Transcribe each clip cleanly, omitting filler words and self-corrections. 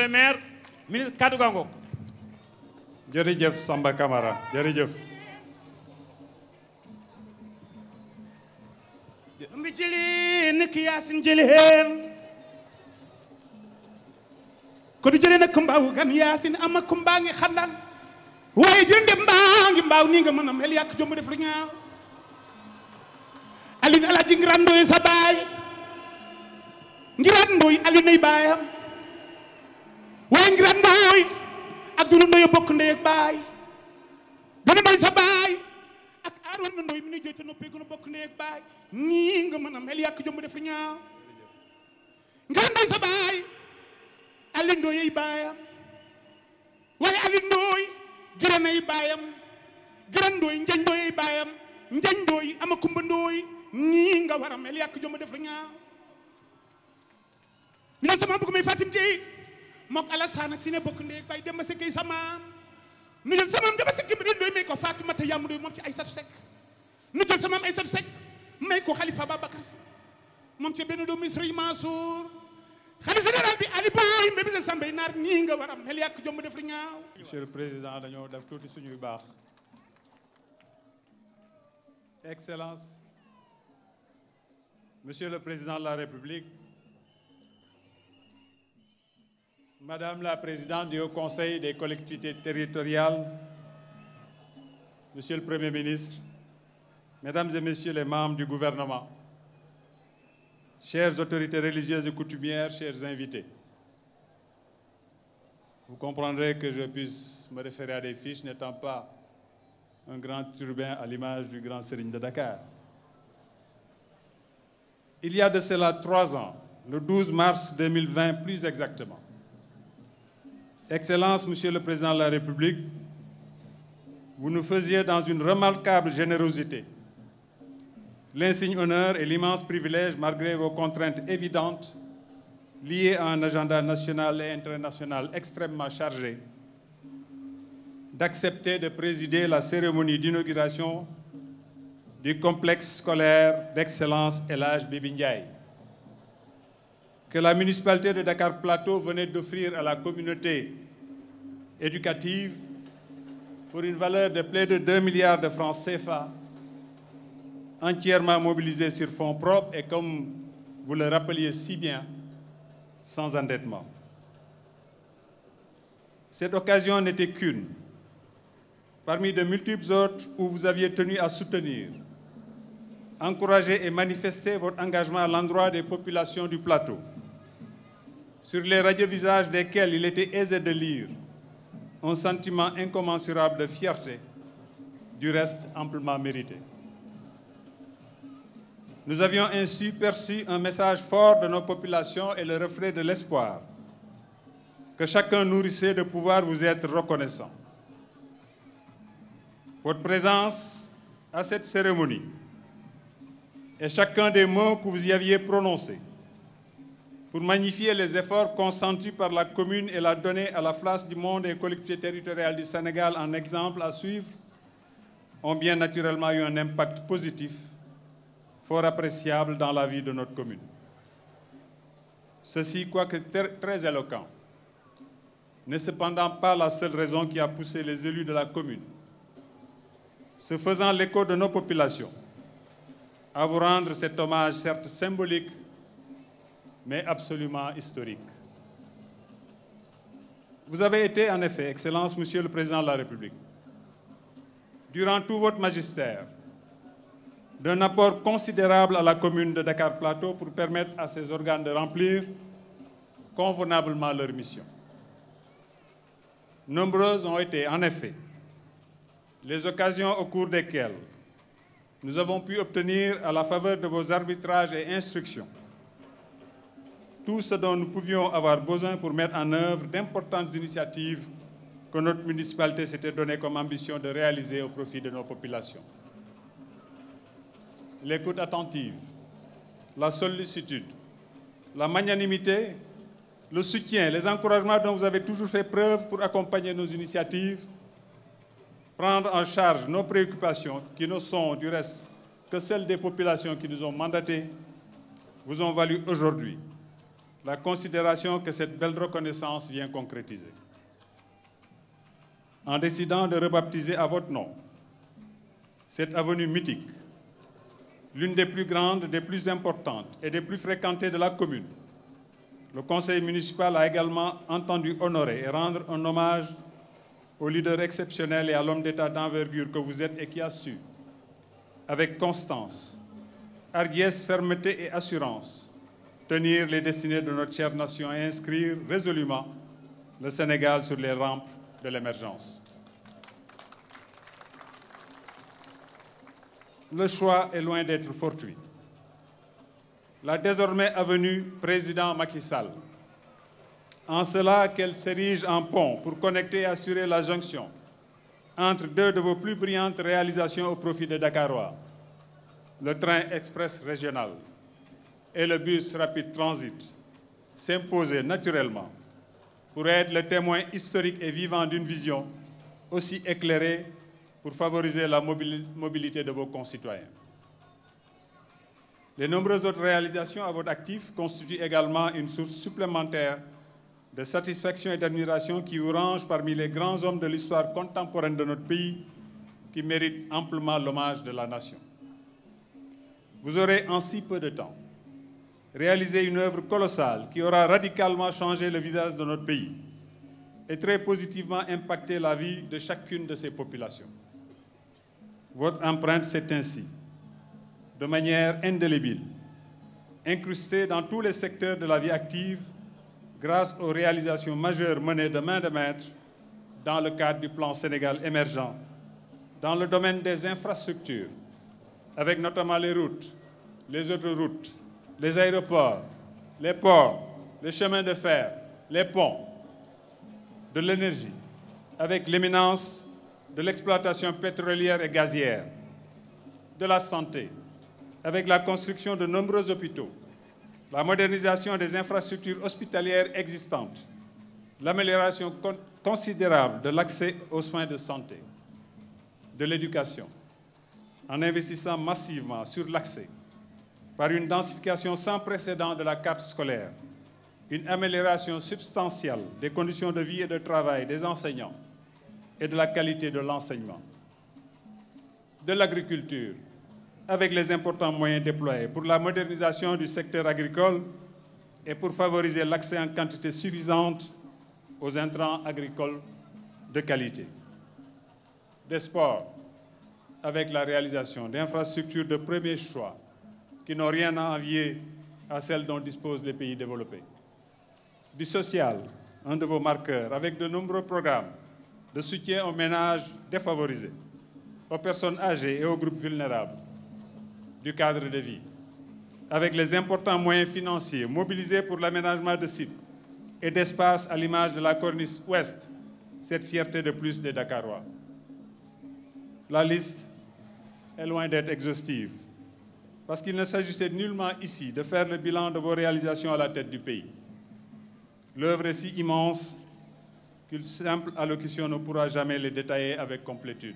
le maire ministre kaddu gango. jërëjëf Samba Camara jërëjëf. mbi jëli nekk Yaasin jëli heen ko du jëli nak mbaaw gan Yaasin ama ko mbaa ngi xandan waaye jënde mbaa ngi mbaaw nii nga mën a mel yàq jomb def lu ñaaw Alioune Alaaji Ngiraan Ndoye sa baay Ngiraan Ndoye Alioune ay baayam waaye Ngiraan Ndoye ak Dulu Ndoye bokk ndey ak baay Dulu Ndoye sa baay ak Arouna Ndoye mi ni jooy te noppee gën a bokk ndey ak baay nii nga mën a mel yàq jomb def lu ñaaw Ngiraan Ndoye sa baay Alioune Ndoye ay baayam waaye Alioune Ndoye Giraan ay baayam Giraan Ndoye Njañ Ndoye ay baayam Njañ Ndoye ama Kumba Ndoye nii nga war a mel yàq jomb def lu ñaaw mi ne sama bëgg may Fatim Gueye mook Alassane ak si ne bokk ndey ak baay dem ba sekkay sama nu jël sama dama sekki bi doy may ko Faatumata Yàmbu Ndoye moom ci Aysatu Sekk nu jël sama Aysatu Sekk may ko Xalifa Babacar Si moom ci benn doomu Sëriñ Mansour xalifa général bi Ali Boy mbé bisa sambay naar nii nga war a mel yàq jomb def lu ñaaw. Monsieur le Président dañoo def tuuti suñuy baax. Excellence, Monsieur le Président de la République, Madame la Présidente du Haut Conseil des collectivités territoriales, Monsieur le Premier ministre, Mesdames et Messieurs les membres du gouvernement, chères autorités religieuses et coutumières, chers invités, vous comprendrez que je puisse me référer à des fiches n'étant pas un grand urbain à l'image du grand Serigne de Dakar. Il y a de cela 3 ans, le 12 mars 2020 plus exactement, Excellence, Monsieur le Président de la République, vous nous faisiez dans une remarquable générosité l'insigne honneur et l'immense privilège, malgré vos contraintes évidentes, liées à un agenda national et international extrêmement chargé, d'accepter de présider la cérémonie d'inauguration du complexe scolaire d'excellence El Hadj Bibi Ndiaye, que la municipalité de Dakar Plateau venait d'offrir à la communauté éducative pour une valeur de plus de 2 milliards de francs CFA, entièrement mobilisés sur fonds propres et, comme vous le rappeliez si bien, sans endettement. Cette occasion n'était qu'une, parmi de multiples autres où vous aviez tenu à soutenir, encourager et manifester votre engagement à l'endroit des populations du plateau, sur les radieux visages desquels il était aisé de lire un sentiment incommensurable de fierté, du reste amplement mérité. Nous avions ainsi perçu un message fort de nos populations et le reflet de l'espoir que chacun nourrissait de pouvoir vous être reconnaissant. Votre présence à cette cérémonie et chacun des mots que vous y aviez prononcés pour magnifier les efforts consentis par la commune et la donner à la face du monde et des collectivités territoriales du Sénégal en exemple à suivre ont bien naturellement eu un impact positif fort appréciable dans la vie de notre commune. Ceci, quoique très éloquent, n'est cependant pas la seule raison qui a poussé les élus de la commune, se faisant l'écho de nos populations, à vous rendre cet hommage certes symbolique, mais absolument historique. Vous avez été, en effet, Excellence, Monsieur le Président de la République, durant tout votre magistère, d'un apport considérable à la commune de Dakar Plateau pour permettre à ses organes de remplir convenablement leur mission. Nombreuses ont été, en effet, les occasions au cours desquelles nous avons pu obtenir, à la faveur de vos arbitrages et instructions, tout ce dont nous pouvions avoir besoin pour mettre en œuvre d'importantes initiatives que notre municipalité s'était donné comme ambition de réaliser au profit de nos populations. L'écoute attentive, la sollicitude, la magnanimité, le soutien, les encouragements dont vous avez toujours fait preuve pour accompagner nos initiatives, prendre en charge nos préoccupations qui ne sont du reste que celles des populations qui nous ont mandatés, vous ont valu aujourd'hui la considération que cette belle reconnaissance vient concrétiser. En décidant de rebaptiser à votre nom cette avenue mythique, l'une des plus grandes, des plus importantes et des plus fréquentées de la commune, le conseil municipal a également entendu honorer et rendre un hommage au leader exceptionnel et à l'homme d'État d'envergure que vous êtes et qui a su, avec constance, hardiesse, fermeté et assurance, tenir les destinées de notre chère nation et inscrire résolument le Sénégal sur les rampes de l'émergence. Le choix est loin d'être fortuit. La désormais avenue président Macky Sall, en cela qu'elle s'érige en pont pour connecter et assurer la jonction entre deux de vos plus brillantes réalisations au profit des Dakarois, le train express régional et le bus rapide transit, s'imposer naturellement pour être le témoin historique et vivant d'une vision aussi éclairée pour favoriser la mobilité de vos concitoyens. Les nombreuses autres réalisations à votre actif constituent également une source supplémentaire de satisfaction et d'admiration qui vous range parmi les grands hommes de l'histoire contemporaine de notre pays qui méritent amplement l'hommage de la nation. Vous aurez en si peu de temps réalisé une œuvre colossale qui aura radicalement changé le visage de notre pays et très positivement impacté la vie de chacune de ses populations. Votre empreinte s'est ainsi, de manière indélébile, incrustée dans tous les secteurs de la vie active grâce aux réalisations majeures menées de main de maître dans le cadre du plan Sénégal émergent, dans le domaine des infrastructures, avec notamment les routes, les autoroutes, les aéroports, les ports, les chemins de fer, les ponts, de l'énergie, avec l'éminence de l'exploitation pétrolière et gazière, de la santé, avec la construction de nombreux hôpitaux, la modernisation des infrastructures hospitalières existantes, l'amélioration considérable de l'accès aux soins de santé, de l'éducation, en investissant massivement sur l'accès, par une densification sans précédent de la carte scolaire, une amélioration substantielle des conditions de vie et de travail des enseignants et de la qualité de l'enseignement, de l'agriculture, avec les importants moyens déployés pour la modernisation du secteur agricole et pour favoriser l'accès en quantité suffisante aux intrants agricoles de qualité. Des sports, avec la réalisation d'infrastructures de premier choix qui n'ont rien à envier à celles dont disposent les pays développés. Du social, un de vos marqueurs, avec de nombreux programmes de soutien aux ménages défavorisés, aux personnes âgées et aux groupes vulnérables, du cadre de vie, avec les importants moyens financiers mobilisés pour l'aménagement de sites et d'espaces à l'image de la corniche ouest, cette fierté de plus des Dakarois. La liste est loin d'être exhaustive, parce qu'il ne s'agissait nullement ici de faire le bilan de vos réalisations à la tête du pays. L'œuvre est si immense qu'une simple allocution ne pourra jamais les détailler avec complétude.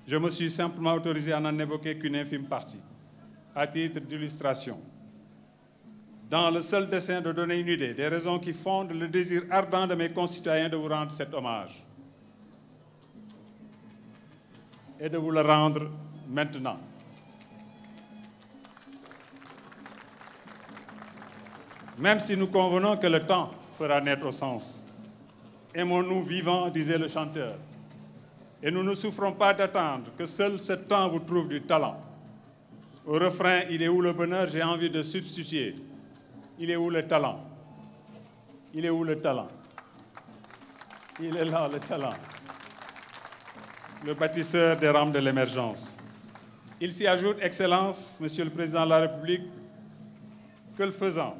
Je me suis simplement autorisé à n'en évoquer qu'une infime partie, à titre d'illustration, dans le seul dessein de donner une idée des raisons qui fondent le désir ardent de mes concitoyens de vous rendre cet hommage et de vous le rendre maintenant. Même si nous convenons que le temps fera naître au sens. Aimons-nous vivants, disait le chanteur. Et nous ne souffrons pas d'attendre que seul ce temps vous trouve du talent. Au refrain, il est où le bonheur? J'ai envie de substituer. Il est où le talent? Il est où le talent? Il est là, le talent. Le bâtisseur des rampes de l'émergence. Il s'y ajoute, Excellence, Monsieur le Président de la République, que le faisant,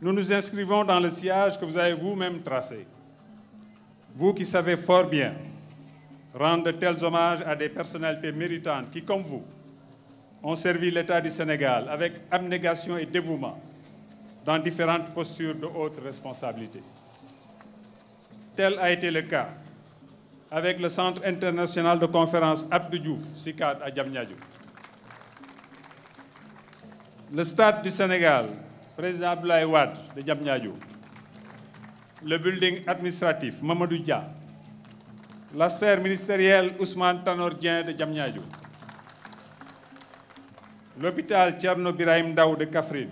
nous nous inscrivons dans le sillage que vous avez vous-même tracé. Vous qui savez fort bien rendre de tels hommages à des personnalités méritantes qui, comme vous, ont servi l'État du Sénégal avec abnégation et dévouement dans différentes postures de haute responsabilité. Tel a été le cas avec le Centre international de conférence Abdou Diouf, CICAD à Diamniadio. Le Stade du Sénégal président Abdoulaye Wade de Diamniadio, le building administratif Mamadou Dia, la sphère ministérielle Ousmane Tanor Dieng de Diamniadio, l'hôpital Thierno Birahim Ndao de Kaffrine,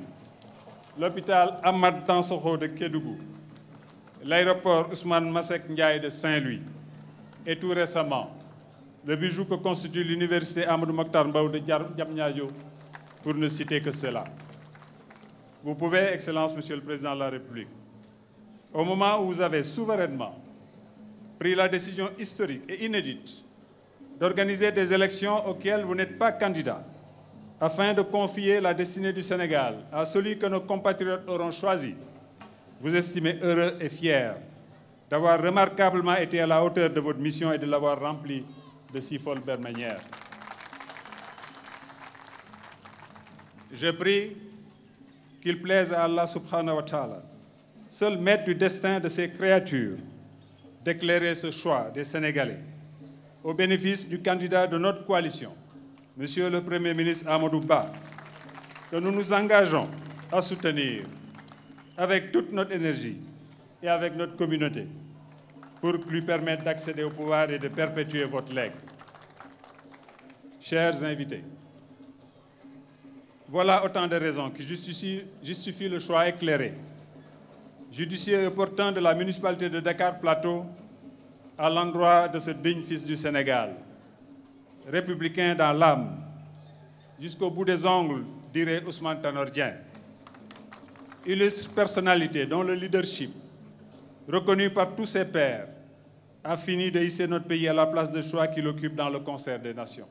l'hôpital Ahmad Dansokho de Kédougou, l'aéroport Ousmane Masseck Ndiaye de Saint-Louis et tout récemment, le bijou que constitue l'université Amadou Mokhtar Mbow de Diamniadio, pour ne citer que cela. Vous pouvez, Excellence, Monsieur le Président de la République, au moment où vous avez souverainement pris la décision historique et inédite d'organiser des élections auxquelles vous n'êtes pas candidat, afin de confier la destinée du Sénégal à celui que nos compatriotes auront choisi, vous estimez heureux et fier d'avoir remarquablement été à la hauteur de votre mission et de l'avoir remplie de si folles manières. Je prie qu'il plaise à Allah subhanahu wa ta'ala, seul maître du destin de ses créatures, d'éclairer ce choix des Sénégalais au bénéfice du candidat de notre coalition, Monsieur le Premier ministre Amadou Ba, que nous nous engageons à soutenir avec toute notre énergie et avec notre communauté pour lui permettre d'accéder au pouvoir et de perpétuer votre legs. Chers invités, voilà autant de raisons qui justifient le choix éclairé, judicieux et opportun de la municipalité de Dakar Plateau à l'endroit de ce digne fils du Sénégal, républicain dans l'âme, jusqu'au bout des ongles, dirait Ousmane Tanor Dieng. Illustre personnalité dont le leadership, reconnu par tous ses pairs, a fini de hisser notre pays à la place de choix qu'il occupe dans le concert des nations.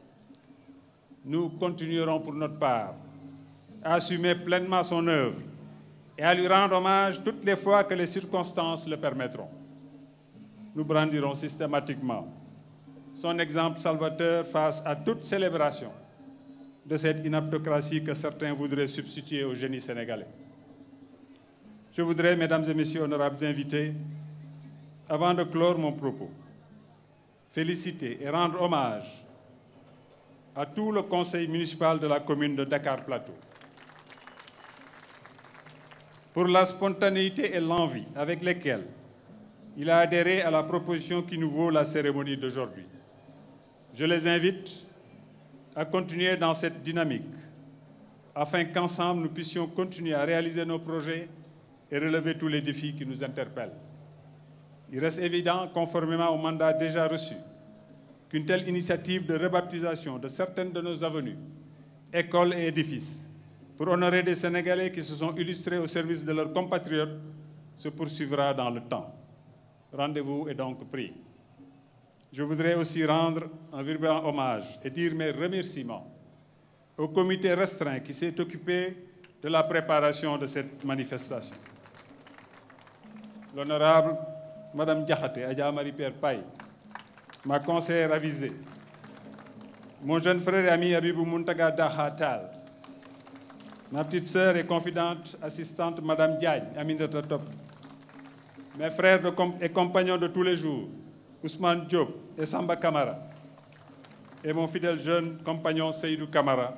Nous continuerons pour notre part à assumer pleinement son œuvre et à lui rendre hommage toutes les fois que les circonstances le permettront. Nous brandirons systématiquement son exemple salvateur face à toute célébration de cette inaptocratie que certains voudraient substituer au génie sénégalais. Je voudrais, mesdames et messieurs, honorables invités, avant de clore mon propos, féliciter et rendre hommage à tout le conseil municipal de la commune de Dakar Plateau pour la spontanéité et l'envie avec lesquelles il a adhéré à la proposition qui nous vaut la cérémonie d'aujourd'hui. Je les invite à continuer dans cette dynamique afin qu'ensemble nous puissions continuer à réaliser nos projets et relever tous les défis qui nous interpellent. Il reste évident, conformément au mandat déjà reçu, qu'une telle initiative de rebaptisation de certaines de nos avenues, écoles et édifices, pour honorer des Sénégalais qui se sont illustrés au service de leurs compatriotes, se poursuivra dans le temps. Rendez-vous est donc pris. Je voudrais aussi rendre un vibrant hommage et dire mes remerciements au comité restreint qui s'est occupé de la préparation de cette manifestation. L'honorable Madame Diakhaté, Adja Marie-Pierre Paye, ma conseillère avisée, mon jeune frère et ami Abibou Muntaga Dahatal, ma petite sœur et confidente assistante Madame Diagne, Aminata Top, mes frères et compagnons de tous les jours, Ousmane Diop et Samba Kamara, et mon fidèle jeune compagnon Seydou Kamara,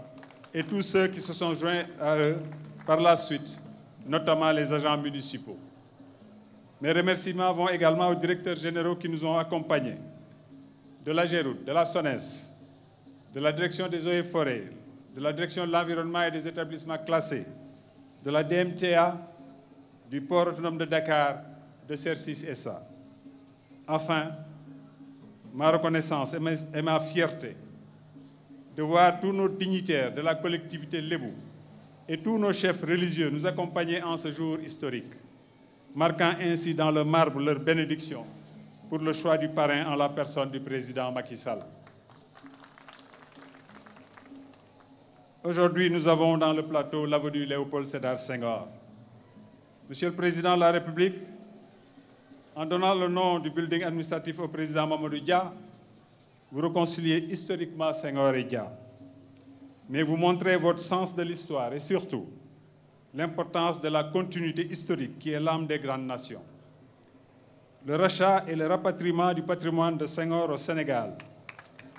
et tous ceux qui se sont joints à eux par la suite, notamment les agents municipaux. Mes remerciements vont également aux directeurs généraux qui nous ont accompagnés, de la GEROUT, de la SONES, de la direction des eaux et forêts, de la direction de l'environnement et des établissements classés, de la DMTA, du port autonome de Dakar, de CERCIS SA. Enfin, ma reconnaissance et ma fierté de voir tous nos dignitaires de la collectivité Lébou et tous nos chefs religieux nous accompagner en ce jour historique, marquant ainsi dans le marbre leur bénédiction pour le choix du parrain en la personne du président Macky Sall. Aujourd'hui, nous avons dans le plateau l'avenue Léopold Sédar Senghor. Monsieur le Président de la République, en donnant le nom du building administratif au président Mamadou Dia, vous réconciliez historiquement Senghor et Dia. Mais vous montrez votre sens de l'histoire et surtout l'importance de la continuité historique qui est l'âme des grandes nations. Le rachat et le rapatriement du patrimoine de Senghor au Sénégal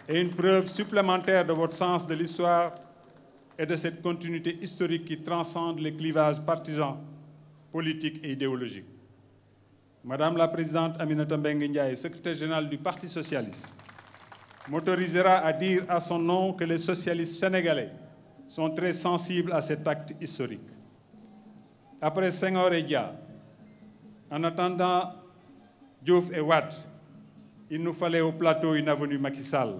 est une preuve supplémentaire de votre sens de l'histoire et de cette continuité historique qui transcende les clivages partisans, politiques et idéologiques. Madame la Présidente Aminata Mbengue Ndiaye, secrétaire générale du Parti socialiste, m'autorisera à dire à son nom que les socialistes sénégalais sont très sensibles à cet acte historique. Après Senghor et Dia, en attendant Diouf et Wade, il nous fallait au plateau une avenue Macky Sall,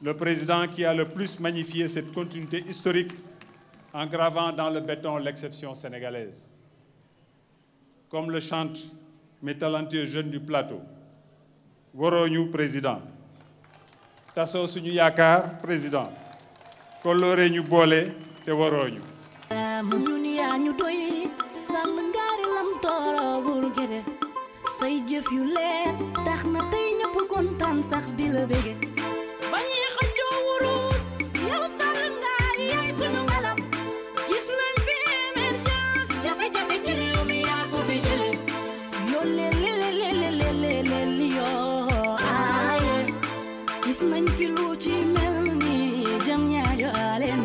le président qui a le plus magnifié cette continuité historique en gravant dans le béton l'exception sénégalaise. Comme le chantent mes talentueux jeunes du plateau, Woroñu président, Tasso suñu yaakaar président, Kolore ñu boole te Woroñu. say jëf yu leer tax na tey ñëpp kontaan sax di la bége ba ñuy xëccoo wurus yow sàll ngaari yaay suñu ngalam gis nañ fi émergence jafe-jafe ci réew mi yaa ko fi jële yoo leleleleleleleleli yoo aaye gis nañ fi lu ci mel ni jam ñaajo aleen